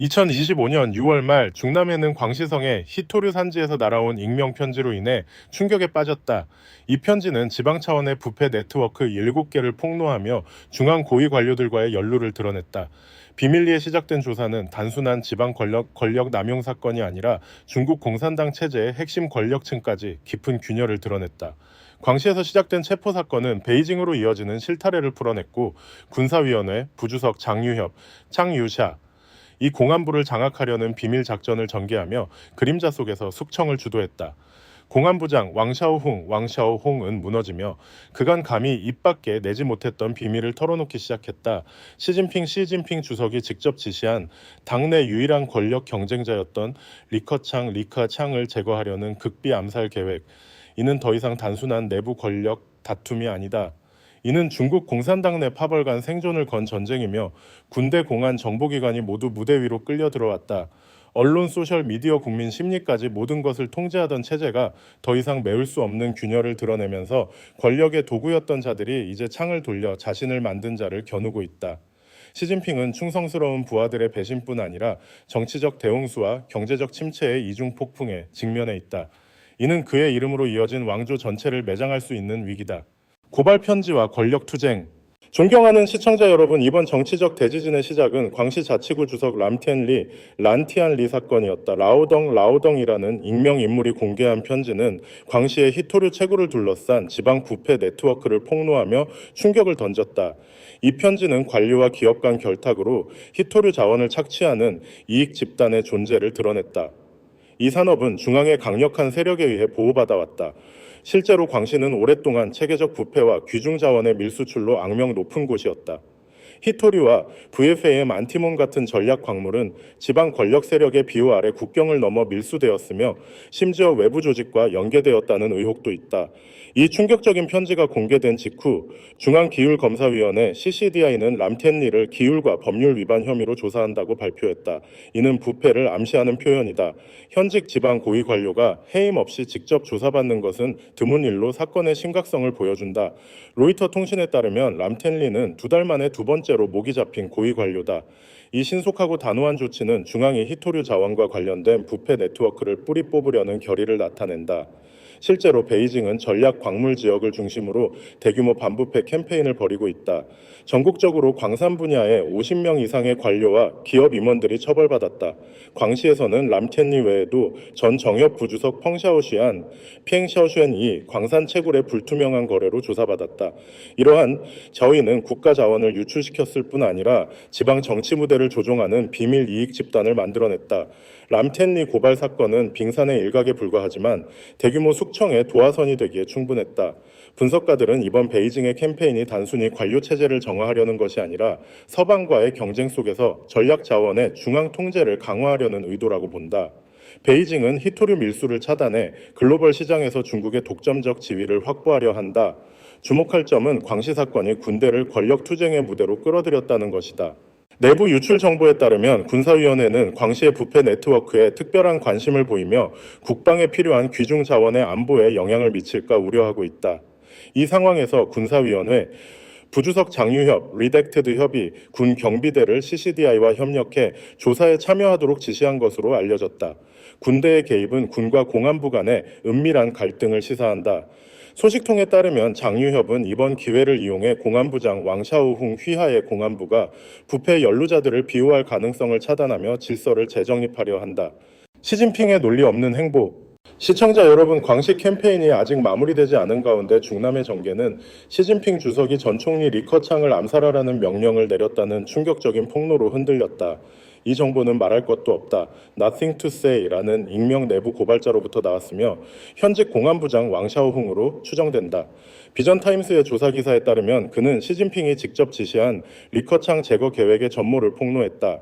2025년 6월 말 중남해는 광시성의 히토류 산지에서 날아온 익명 편지로 인해 충격에 빠졌다. 이 편지는 지방 차원의 부패 네트워크 7개를 폭로하며 중앙 고위 관료들과의 연루를 드러냈다. 비밀리에 시작된 조사는 단순한 지방 권력 남용 사건이 아니라 중국 공산당 체제의 핵심 권력층까지 깊은 균열을 드러냈다. 광시에서 시작된 체포 사건은 베이징으로 이어지는 실타래를 풀어냈고 군사위원회, 부주석 장유협, 창유샤, 이 공안부를 장악하려는 비밀 작전을 전개하며 그림자 속에서 숙청을 주도했다. 공안부장 왕샤오홍은 무너지며 그간 감히 입 밖에 내지 못했던 비밀을 털어놓기 시작했다. 시진핑 주석이 직접 지시한 당내 유일한 권력 경쟁자였던 리커창을 제거하려는 극비 암살 계획. 이는 더 이상 단순한 내부 권력 다툼이 아니다. 이는 중국 공산당 내 파벌 간 생존을 건 전쟁이며 군대, 공안, 정보기관이 모두 무대 위로 끌려 들어왔다. 언론, 소셜, 미디어, 국민 심리까지 모든 것을 통제하던 체제가 더 이상 메울 수 없는 균열을 드러내면서 권력의 도구였던 자들이 이제 창을 돌려 자신을 만든 자를 겨누고 있다. 시진핑은 충성스러운 부하들의 배신뿐 아니라 정치적 대홍수와 경제적 침체의 이중 폭풍에 직면해 있다. 이는 그의 이름으로 이어진 왕조 전체를 매장할 수 있는 위기다. 고발 편지와 권력 투쟁. 존경하는 시청자 여러분, 이번 정치적 대지진의 시작은 광시 자치구 주석 란티안 리 사건이었다. 라오덩이라는 익명 인물이 공개한 편지는 광시의 히토류 채굴을 둘러싼 지방 부패 네트워크를 폭로하며 충격을 던졌다. 이 편지는 관료와 기업 간 결탁으로 히토류 자원을 착취하는 이익 집단의 존재를 드러냈다. 이 산업은 중앙의 강력한 세력에 의해 보호받아왔다. 실제로 광시는 오랫동안 체계적 부패와 귀중 자원의 밀수출로 악명 높은 곳이었다. 히토리와 VFAM 안티몬 같은 전략 광물은 지방 권력 세력의 비호 아래 국경을 넘어 밀수되었으며 심지어 외부 조직과 연계되었다는 의혹도 있다. 이 충격적인 편지가 공개된 직후 중앙기율검사위원회 CCDI는 람텐리를 기율과 법률 위반 혐의로 조사한다고 발표했다. 이는 부패를 암시하는 표현이다. 현직 지방 고위 관료가 해임 없이 직접 조사받는 것은 드문 일로 사건의 심각성을 보여준다. 로이터 통신에 따르면 람텐리는 2달 만에 2번째로 목이 잡힌 고위 관료다. 이 신속하고 단호한 조치는 중앙이 히토류 자원과 관련된 부패 네트워크를 뿌리 뽑으려는 결의를 나타낸다. 실제로 베이징은 전략 광물 지역을 중심으로 대규모 반부패 캠페인을 벌이고 있다. 전국적으로 광산 분야에 50명 이상의 관료와 기업 임원들이 처벌받았다. 광시에서는 람텐리 외에도 전 정협 부주석 피행샤오슈엔이 광산 채굴의 불투명한 거래로 조사받았다. 이러한 저희는 국가 자원을 유출시켰을 뿐 아니라 지방 정치 무대를 조종하는 비밀 이익 집단을 만들어냈다. 람텐리 고발 사건은 빙산의 일각에 불과하지만 대규모 숙청의 도화선이 되기에 충분했다. 분석가들은 이번 베이징의 캠페인이 단순히 관료 체제를 정화하려는 것이 아니라 서방과의 경쟁 속에서 전략 자원의 중앙 통제를 강화하려는 의도라고 본다. 베이징은 히토류 밀수를 차단해 글로벌 시장에서 중국의 독점적 지위를 확보하려 한다. 주목할 점은 광시 사건이 군대를 권력 투쟁의 무대로 끌어들였다는 것이다. 내부 유출 정보에 따르면 군사위원회는 광시의 부패 네트워크에 특별한 관심을 보이며 국방에 필요한 귀중 자원의 안보에 영향을 미칠까 우려하고 있다. 이 상황에서 군사위원회, 부주석 장유협, 리덱테드 협의, 군 경비대를 CCDI와 협력해 조사에 참여하도록 지시한 것으로 알려졌다. 군대의 개입은 군과 공안부 간의 은밀한 갈등을 시사한다. 소식통에 따르면 장유협은 이번 기회를 이용해 공안부장 왕샤오홍 휘하의 공안부가 부패 연루자들을 비호할 가능성을 차단하며 질서를 재정립하려 한다. 시진핑의 논리 없는 행보. 시청자 여러분, 광시 캠페인이 아직 마무리되지 않은 가운데 중남해 정계는 시진핑 주석이 전 총리 리커창을 암살하라는 명령을 내렸다는 충격적인 폭로로 흔들렸다. 이 정보는 말할 것도 없다. Nothing to say라는 익명 내부 고발자로부터 나왔으며 현직 공안부장 왕샤오홍으로 추정된다. 비전타임스의 조사 기사에 따르면 그는 시진핑이 직접 지시한 리커창 제거 계획의 전모를 폭로했다.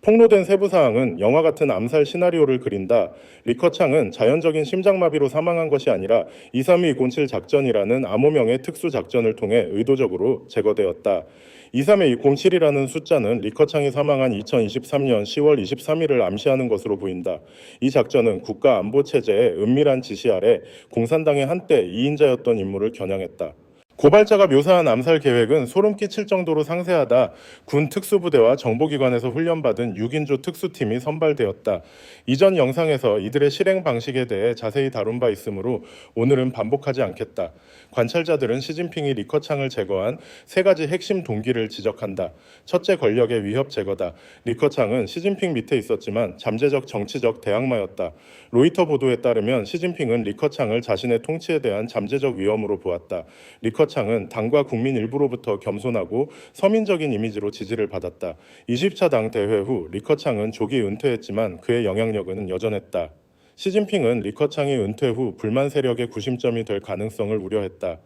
폭로된 세부 사항은 영화 같은 암살 시나리오를 그린다. 리커창은 자연적인 심장마비로 사망한 것이 아니라 23207 작전이라는 암호명의 특수 작전을 통해 의도적으로 제거되었다. 23207이라는 숫자는 리커창이 사망한 2023년 10월 23일을 암시하는 것으로 보인다. 이 작전은 국가안보체제의 은밀한 지시 아래 공산당의 한때 2인자였던 인물을 겨냥했다. 고발자가 묘사한 암살 계획은 소름 끼칠 정도로 상세하다. 군 특수부대와 정보기관에서 훈련받은 6인조 특수팀이 선발되었다. 이전 영상에서 이들의 실행 방식에 대해 자세히 다룬 바 있으므로 오늘은 반복하지 않겠다. 관찰자들은 시진핑이 리커창을 제거한 세 가지 핵심 동기를 지적한다. 첫째, 권력의 위협 제거다. 리커창은 시진핑 밑에 있었지만 잠재적 정치적 대항마였다. 로이터 보도에 따르면 시진핑은 리커창을 자신의 통치에 대한 잠재적 위험으로 보았다. 리커창은 당과 국민 일부로부터 겸손하고 서민적인 이미지로 지지를 받았다. 20차 당 대회 후 리커창은 조기 은퇴했지만 그의 영향력은 여전했다. 시진핑은 리커창이 은퇴 후 불만 세력의 구심점이 될 가능성을 우려했다.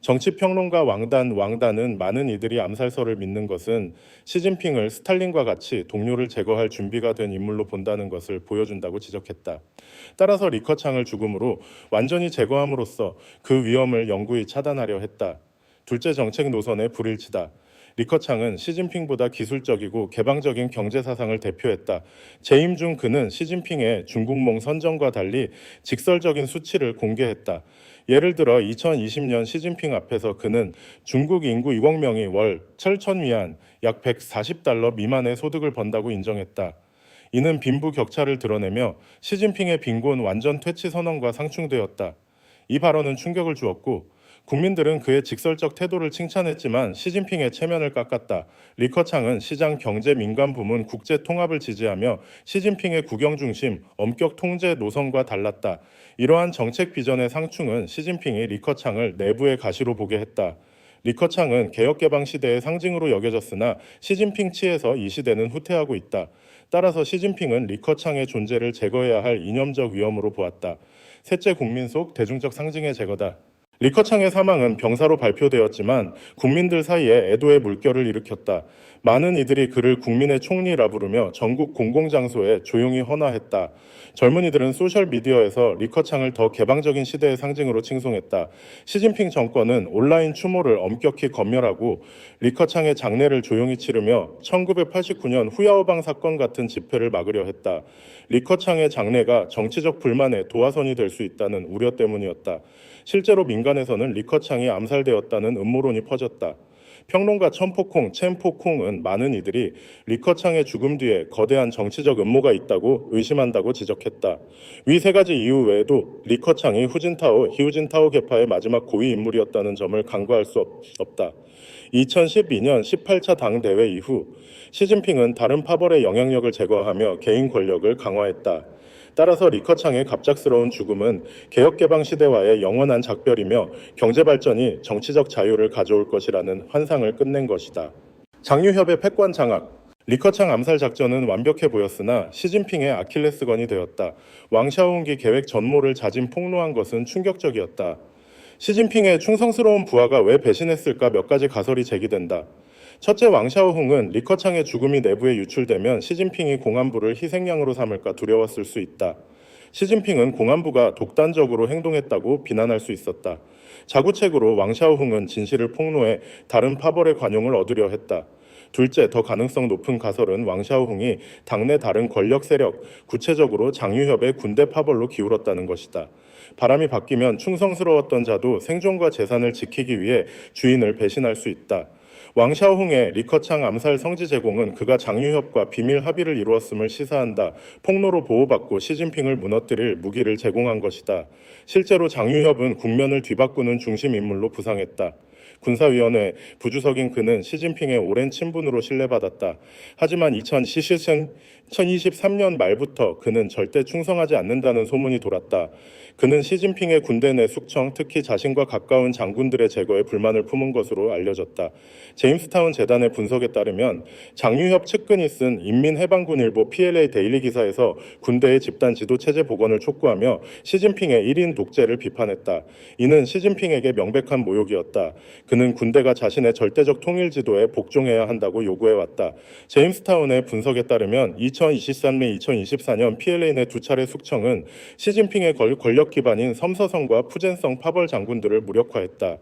정치평론가 왕단은 많은 이들이 암살설을 믿는 것은 시진핑을 스탈린과 같이 동료를 제거할 준비가 된 인물로 본다는 것을 보여준다고 지적했다. 따라서 리커창을 죽음으로 완전히 제거함으로써 그 위험을 영구히 차단하려 했다. 둘째, 정책 노선의 불일치다. 리커창은 시진핑보다 기술적이고 개방적인 경제 사상을 대표했다. 재임 중 그는 시진핑의 중국몽 선정과 달리 직설적인 수치를 공개했다. 예를 들어 2020년 시진핑 앞에서 그는 중국 인구 2억 명이 월 7,000위안 약 140달러 미만의 소득을 번다고 인정했다. 이는 빈부 격차를 드러내며 시진핑의 빈곤 완전 퇴치 선언과 상충되었다. 이 발언은 충격을 주었고 국민들은 그의 직설적 태도를 칭찬했지만 시진핑의 체면을 깎았다. 리커창은 시장 경제 민간 부문 국제 통합을 지지하며 시진핑의 국영 중심 엄격 통제 노선과 달랐다. 이러한 정책 비전의 상충은 시진핑이 리커창을 내부의 가시로 보게 했다. 리커창은 개혁개방 시대의 상징으로 여겨졌으나 시진핑 치에서 이 시대는 후퇴하고 있다. 따라서 시진핑은 리커창의 존재를 제거해야 할 이념적 위험으로 보았다. 셋째, 국민 속 대중적 상징의 제거다. 리커창의 사망은 병사로 발표되었지만 국민들 사이에 애도의 물결을 일으켰다. 많은 이들이 그를 국민의 총리라 부르며 전국 공공장소에 조용히 헌화했다. 젊은이들은 소셜미디어에서 리커창을 더 개방적인 시대의 상징으로 칭송했다. 시진핑 정권은 온라인 추모를 엄격히 검열하고 리커창의 장례를 조용히 치르며 1989년 후야오방 사건 같은 집회를 막으려 했다. 리커창의 장례가 정치적 불만의 도화선이 될 수 있다는 우려 때문이었다. 실제로 민간에서는 리커창이 암살되었다는 음모론이 퍼졌다. 평론가 천포콩, 첸포콩은 많은 이들이 리커창의 죽음 뒤에 거대한 정치적 음모가 있다고 의심한다고 지적했다. 위 세 가지 이유 외에도 리커창이 후진타오, 히우진타오 계파의 마지막 고위 인물이었다는 점을 간과할 수 없다. 2012년 18차 당대회 이후 시진핑은 다른 파벌의 영향력을 제거하며 개인 권력을 강화했다. 따라서 리커창의 갑작스러운 죽음은 개혁개방 시대와의 영원한 작별이며 경제발전이 정치적 자유를 가져올 것이라는 환상을 끝낸 것이다. 장유협의 패권 장악. 리커창 암살 작전은 완벽해 보였으나 시진핑의 아킬레스건이 되었다. 왕샤오홍기 계획 전모를 자진 폭로한 것은 충격적이었다. 시진핑의 충성스러운 부하가 왜 배신했을까 몇 가지 가설이 제기된다. 첫째, 왕샤오홍은 리커창의 죽음이 내부에 유출되면 시진핑이 공안부를 희생양으로 삼을까 두려웠을 수 있다. 시진핑은 공안부가 독단적으로 행동했다고 비난할 수 있었다. 자구책으로 왕샤오홍은 진실을 폭로해 다른 파벌의 관용을 얻으려 했다. 둘째, 더 가능성 높은 가설은 왕샤오홍이 당내 다른 권력 세력, 구체적으로 장유협의 군대 파벌로 기울었다는 것이다. 바람이 바뀌면 충성스러웠던 자도 생존과 재산을 지키기 위해 주인을 배신할 수 있다. 왕샤오홍의 리커창 암살 성지 제공은 그가 장유협과 비밀 합의를 이루었음을 시사한다. 폭로로 보호받고 시진핑을 무너뜨릴 무기를 제공한 것이다. 실제로 장유협은 국면을 뒤바꾸는 중심 인물로 부상했다. 군사위원회 부주석인 그는 시진핑의 오랜 친분으로 신뢰받았다. 하지만 2023년 말부터 그는 절대 충성하지 않는다는 소문이 돌았다. 그는 시진핑의 군대 내 숙청, 특히 자신과 가까운 장군들의 제거에 불만을 품은 것으로 알려졌다. 제임스타운 재단의 분석에 따르면 장유협 측근이 쓴 인민해방군일보 PLA 데일리 기사에서 군대의 집단 지도 체제 복원을 촉구하며 시진핑의 1인 독재를 비판했다. 이는 시진핑에게 명백한 모욕이었다. 그는 군대가 자신의 절대적 통일 지도에 복종해야 한다고 요구해왔다. 제임스타운의 분석에 따르면 2023년, 2024년 PLA 내 두 차례 숙청은 시진핑의 권력 기반인 섬서성과 푸젠성 파벌 장군들을 무력화했다.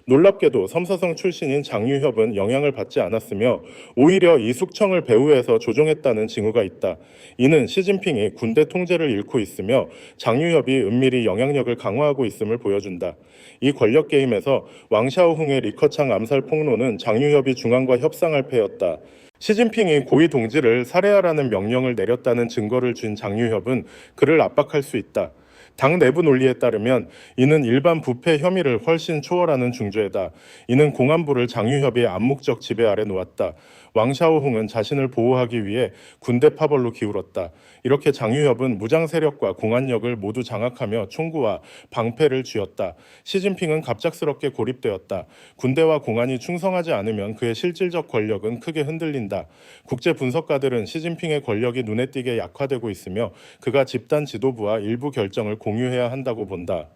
놀랍게도 섬서성 출신인 장유협은 영향을 받지 않았으며 오히려 이 숙청을 배후에서 조종했다는 징후가 있다. 이는 시진핑이 군대 통제를 잃고 있으며 장유협이 은밀히 영향력을 강화하고 있음을 보여준다. 이 권력 게임에서 왕샤오홍의 시진핑의 리커창 암살 폭로는 장유협이 중앙과 협상할 패였다. 시진핑이 고위 동지를 살해하라는 명령을 내렸다는 증거를 준 장유협은 그를 압박할 수 있다. 당 내부 논리에 따르면 이는 일반 부패 혐의를 훨씬 초월하는 중죄다. 이는 공안부를 장유협의 암묵적 지배 아래 놓았다. 왕샤오홍은 자신을 보호하기 위해 군대 파벌로 기울었다. 이렇게 장유협은 무장 세력과 공안력을 모두 장악하며 총구와 방패를 쥐었다. 시진핑은 갑작스럽게 고립되었다. 군대와 공안이 충성하지 않으면 그의 실질적 권력은 크게 흔들린다. 국제 분석가들은 시진핑의 권력이 눈에 띄게 약화되고 있으며 그가 집단 지도부와 일부 결정을 공유해야 한다고 본다.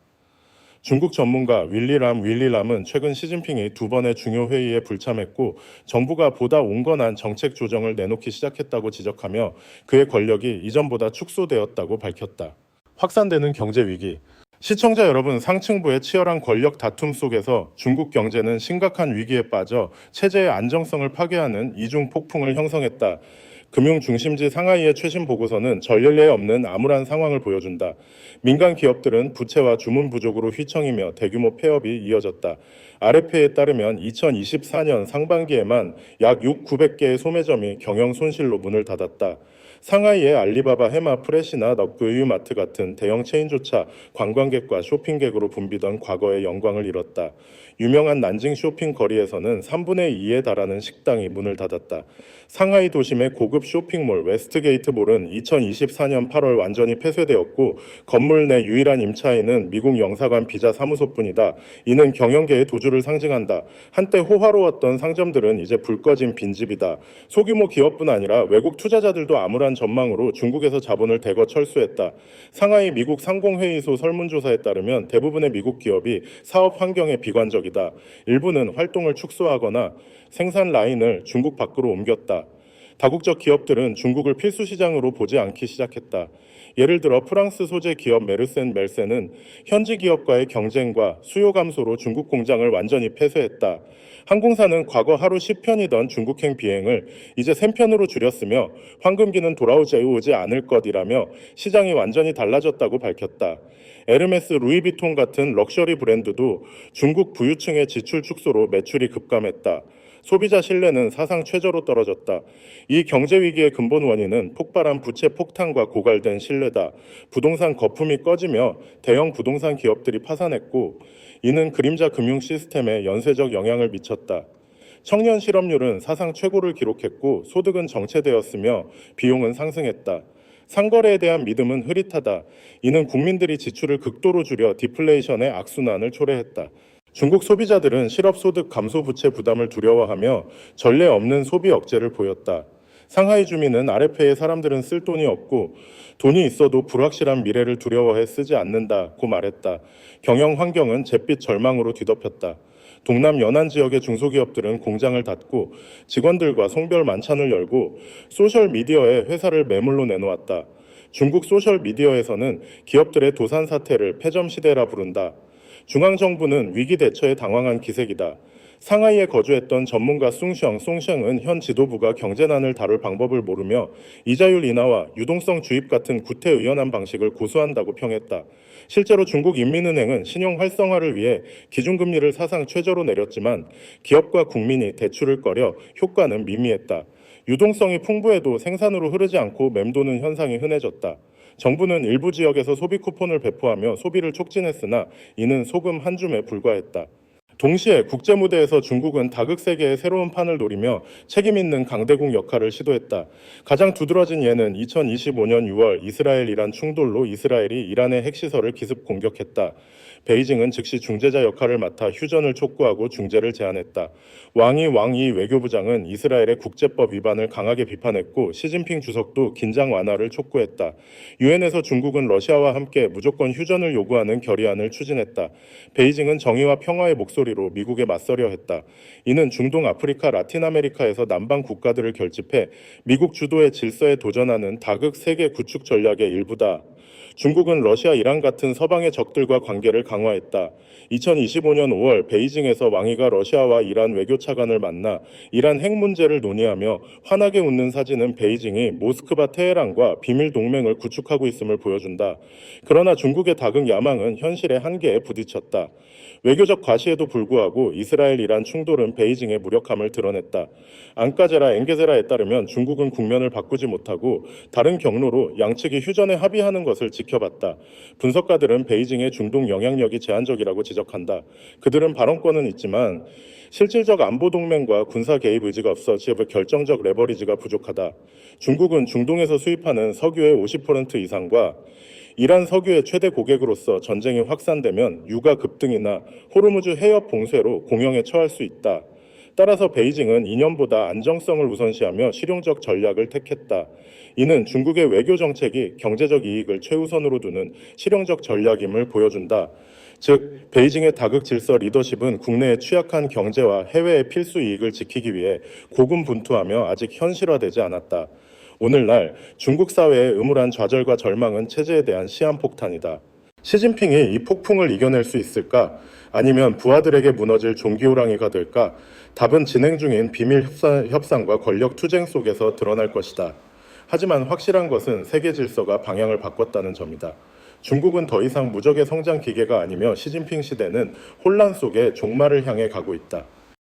중국 전문가 윌리람은 최근 시진핑이 두 번의 중요 회의에 불참했고 정부가 보다 온건한 정책 조정을 내놓기 시작했다고 지적하며 그의 권력이 이전보다 축소되었다고 밝혔다. 확산되는 경제 위기. 시청자 여러분, 상층부의 치열한 권력 다툼 속에서 중국 경제는 심각한 위기에 빠져 체제의 안정성을 파괴하는 이중 폭풍을 형성했다. 금융 중심지 상하이의 최신 보고서는 전례 없는 암울한 상황을 보여준다. 민간 기업들은 부채와 주문 부족으로 휘청이며 대규모 폐업이 이어졌다. RFA에 따르면 2024년 상반기에만 약 900개의 소매점이 경영 손실로 문을 닫았다. 상하이의 알리바바, 해마, 프레시나 넉그유마트 같은 대형 체인조차 관광객과 쇼핑객으로 붐비던 과거의 영광을 잃었다. 유명한 난징 쇼핑 거리에서는 3분의 2에 달하는 식당이 문을 닫았다. 상하이 도심의 고급 쇼핑몰 웨스트게이트몰은 2024년 8월 완전히 폐쇄되었고 건물 내 유일한 임차인은 미국 영사관 비자 사무소뿐이다. 이는 경영계의 도주를 상징한다. 한때 호화로웠던 상점들은 이제 불 꺼진 빈집이다. 소규모 기업뿐 아니라 외국 투자자들도 암울한 전망으로 중국에서 자본을 대거 철수했다. 상하이 미국 상공회의소 설문조사에 따르면 대부분의 미국 기업이 사업 환경에 비관적이다. 일부는 활동을 축소하거나 생산 라인을 중국 밖으로 옮겼다. 다국적 기업들은 중국을 필수 시장으로 보지 않기 시작했다. 예를 들어 프랑스 소재 기업 멜센은 현지 기업과의 경쟁과 수요 감소로 중국 공장을 완전히 폐쇄했다. 항공사는 과거 하루 10편이던 중국행 비행을 이제 3편으로 줄였으며 황금기는 돌아오지 않을 것이라며 시장이 완전히 달라졌다고 밝혔다. 에르메스, 루이비통 같은 럭셔리 브랜드도 중국 부유층의 지출 축소로 매출이 급감했다. 소비자 신뢰는 사상 최저로 떨어졌다. 이 경제 위기의 근본 원인은 폭발한 부채 폭탄과 고갈된 신뢰다. 부동산 거품이 꺼지며 대형 부동산 기업들이 파산했고 이는 그림자 금융 시스템에 연쇄적 영향을 미쳤다. 청년 실업률은 사상 최고를 기록했고 소득은 정체되었으며 비용은 상승했다. 상거래에 대한 믿음은 흐릿하다. 이는 국민들이 지출을 극도로 줄여 디플레이션의 악순환을 초래했다. 중국 소비자들은 실업소득 감소 부채 부담을 두려워하며 전례 없는 소비 억제를 보였다. 상하이 주민은 RFA의 사람들은 쓸 돈이 없고 돈이 있어도 불확실한 미래를 두려워해 쓰지 않는다고 말했다. 경영 환경은 잿빛 절망으로 뒤덮였다. 동남 연안 지역의 중소기업들은 공장을 닫고 직원들과 송별 만찬을 열고 소셜미디어에 회사를 매물로 내놓았다. 중국 소셜미디어에서는 기업들의 도산 사태를 폐점 시대라 부른다. 중앙정부는 위기 대처에 당황한 기색이다. 상하이에 거주했던 전문가 송셩은 현 지도부가 경제난을 다룰 방법을 모르며 이자율 인하와 유동성 주입 같은 구태의연한 방식을 고수한다고 평했다. 실제로 중국인민은행은 신용 활성화를 위해 기준금리를 사상 최저로 내렸지만 기업과 국민이 대출을 꺼려 효과는 미미했다. 유동성이 풍부해도 생산으로 흐르지 않고 맴도는 현상이 흔해졌다. 정부는 일부 지역에서 소비 쿠폰을 배포하며 소비를 촉진했으나 이는 소금 한 줌에 불과했다. 동시에 국제무대에서 중국은 다극세계의 새로운 판을 노리며 책임있는 강대국 역할을 시도했다. 가장 두드러진 예는 2025년 6월 이스라엘-이란 충돌로 이스라엘이 이란의 핵시설을 기습 공격했다. 베이징은 즉시 중재자 역할을 맡아 휴전을 촉구하고 중재를 제안했다. 왕이 외교부장은 이스라엘의 국제법 위반을 강하게 비판했고 시진핑 주석도 긴장 완화를 촉구했다. 유엔에서 중국은 러시아와 함께 무조건 휴전을 요구하는 결의안을 추진했다. 베이징은 정의와 평화의 목소리로 미국에 맞서려 했다. 이는 중동, 아프리카, 라틴 아메리카에서 남방 국가들을 결집해 미국 주도의 질서에 도전하는 다극 세계 구축 전략의 일부다. 중국은 러시아, 이란 같은 서방의 적들과 관계를 강화했다. 2025년 5월 베이징에서 왕이가 러시아와 이란 외교차관을 만나 이란 핵 문제를 논의하며 환하게 웃는 사진은 베이징이 모스크바, 테헤란과 비밀 동맹을 구축하고 있음을 보여준다. 그러나 중국의 다극 야망은 현실의 한계에 부딪혔다. 외교적 과시에도 불구하고 이스라엘-이란 충돌은 베이징의 무력함을 드러냈다. 앙카제라 엥게제라에 따르면 중국은 국면을 바꾸지 못하고 다른 경로로 양측이 휴전에 합의하는 것을 지켜봤다. 분석가들은 베이징의 중동 영향력이 제한적이라고 지적한다. 그들은 발언권은 있지만 실질적 안보 동맹과 군사 개입 의지가 없어 결정적 레버리지가 부족하다. 중국은 중동에서 수입하는 석유의 50% 이상과 이란 석유의 최대 고객으로서 전쟁이 확산되면 유가 급등이나 호르무즈 해협 봉쇄로 공영에 처할 수 있다. 따라서 베이징은 이념보다 안정성을 우선시하며 실용적 전략을 택했다. 이는 중국의 외교 정책이 경제적 이익을 최우선으로 두는 실용적 전략임을 보여준다. 즉, 베이징의 다극 질서 리더십은 국내의 취약한 경제와 해외의 필수 이익을 지키기 위해 고군분투하며 아직 현실화되지 않았다. 오늘날 중국 사회의 음울한 좌절과 절망은 체제에 대한 시한폭탄이다. 시진핑이 이 폭풍을 이겨낼 수 있을까? 아니면 부하들에게 무너질 종기호랑이가 될까? 답은 진행 중인 비밀 협상과 권력 투쟁 속에서 드러날 것이다. 하지만 확실한 것은 세계 질서가 방향을 바꿨다는 점이다. 중국은 더 이상 무적의 성장 기계가 아니며 시진핑 시대는 혼란 속에 종말을 향해 가고 있다.